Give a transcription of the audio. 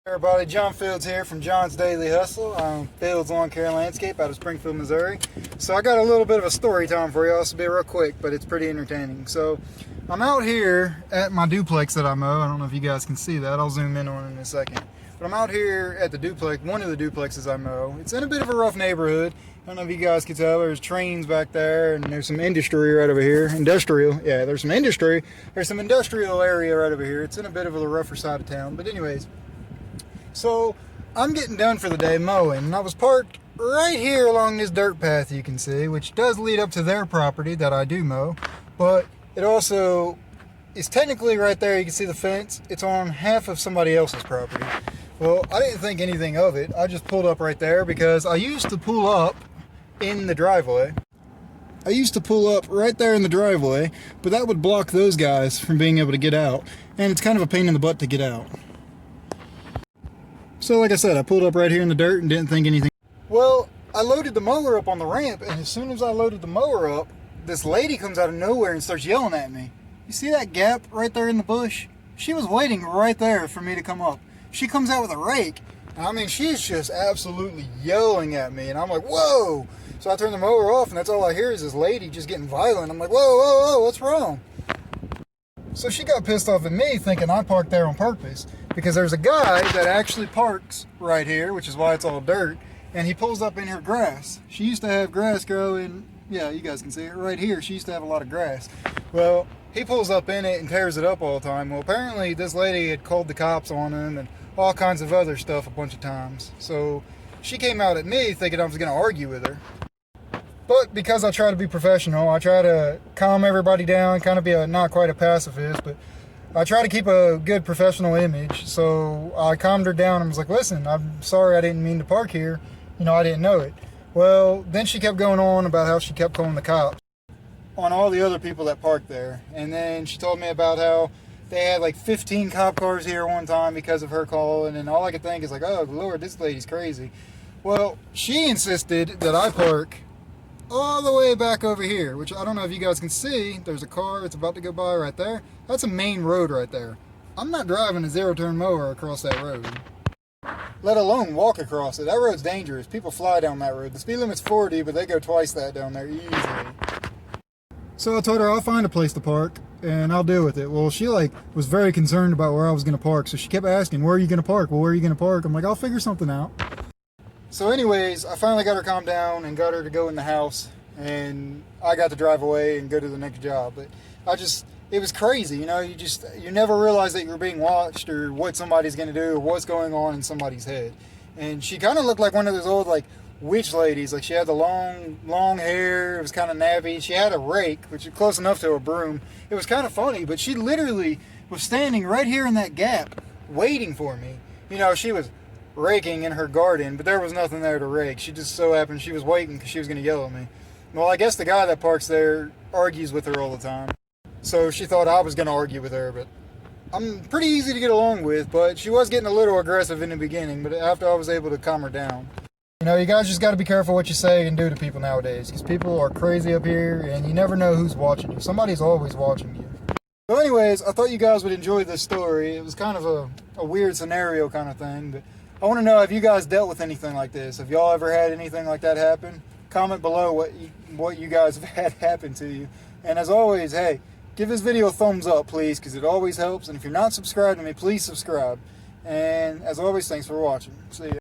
Everybody, John Fields here from John's Daily Hustle. I'm Fields Lawn Care and Landscape out of Springfield, Missouri. So I got a little bit of a story time for y'all. This will be real quick, but it's pretty entertaining. So I'm out here at my duplex that I mow. I don't know if you guys can see that. I'll zoom in on it in a second. But I'm out here at the duplex, one of the duplexes I mow. It's in a bit of a rough neighborhood. I don't know if you guys can tell. There's trains back there, and there's some industry right over here. Industrial, yeah, there's some industry. There's some industrial area right over here. It's in a bit of a rougher side of town. But anyways, so I'm getting done for the day mowing, and I was parked right here along this dirt path you can see, which does lead up to their property that I do mow, but it also is technically right there. You can see the fence. It's on half of somebody else's property. Well, I didn't think anything of it. I just pulled up right there because I used to pull up in the driveway. I used to pull up right there in the driveway, but that would block those guys from being able to get out, and it's kind of a pain in the butt to get out. So like I said, I pulled up right here in the dirt and didn't think anything. Well, I loaded the mower up on the ramp, and as soon as I loaded the mower up, this lady comes out of nowhere and starts yelling at me. You see that gap right there in the bush? She was waiting right there for me to come up. She comes out with a rake. I mean, she's just absolutely yelling at me, and I'm like, whoa! So I turn the mower off, and that's all I hear is this lady just getting violent. I'm like, whoa, whoa, whoa, what's wrong? So she got pissed off at me thinking I parked there on purpose, because there's a guy that actually parks right here, which is why it's all dirt, and he pulls up in her grass. She used to have grass growing, yeah, you guys can see it right here. She used to have a lot of grass. Well, he pulls up in it and tears it up all the time. Well, apparently this lady had called the cops on him and all kinds of other stuff a bunch of times. So she came out at me thinking I was going to argue with her. But because I try to be professional, I try to calm everybody down, kind of be not quite a pacifist, but I try to keep a good professional image. So I calmed her down and was like, listen, I'm sorry, I didn't mean to park here. You know, I didn't know it. Well, then she kept going on about how she kept calling the cops on all the other people that parked there. And then she told me about how they had like 15 cop cars here one time because of her calling. And all I could think is like, oh, Lord, this lady's crazy. Well, she insisted that I park all the way back over here, which I don't know if you guys can see. There's a car that's about to go by right there. That's a main road right there. I'm not driving a zero-turn mower across that road, let alone walk across it. That road's dangerous. People fly down that road. The speed limit's 40, but they go twice that down there easily. So I told her I'll find a place to park and I'll deal with it. Well, she was very concerned about where I was going to park, so she kept asking, where are you going to park? Well, where are you going to park? I'm like, I'll figure something out. So anyways, I finally got her calmed down and got her to go in the house, and I got to drive away and go to the next job. But it was crazy, you know, you never realize that you're being watched or what somebody's going to do or what's going on in somebody's head. And she kind of looked like one of those old, witch ladies. Like, she had the long hair. It was kind of nappy. She had a rake, which is close enough to a broom. It was kind of funny, but she literally was standing right here in that gap waiting for me. You know, she was raking in her garden, but there was nothing there to rake. She just so happened she was waiting because she was going to yell at me. Well, I guess the guy that parks there argues with her all the time, so she thought I was going to argue with her. But I'm pretty easy to get along with, but she was getting a little aggressive in the beginning, but after I was able to calm her down. You know, you guys just got to be careful what you say and do to people nowadays, because people are crazy up here and you never know who's watching you. Somebody's always watching you. So anyways, I thought you guys would enjoy this story. It was kind of a weird scenario kind of thing, but I want to know, have you guys dealt with anything like this? Have y'all ever had anything like that happen? Comment below what you guys have had happen to you. And as always, hey, give this video a thumbs up, please, because it always helps. And if you're not subscribed to me, please subscribe. And as always, thanks for watching. See ya.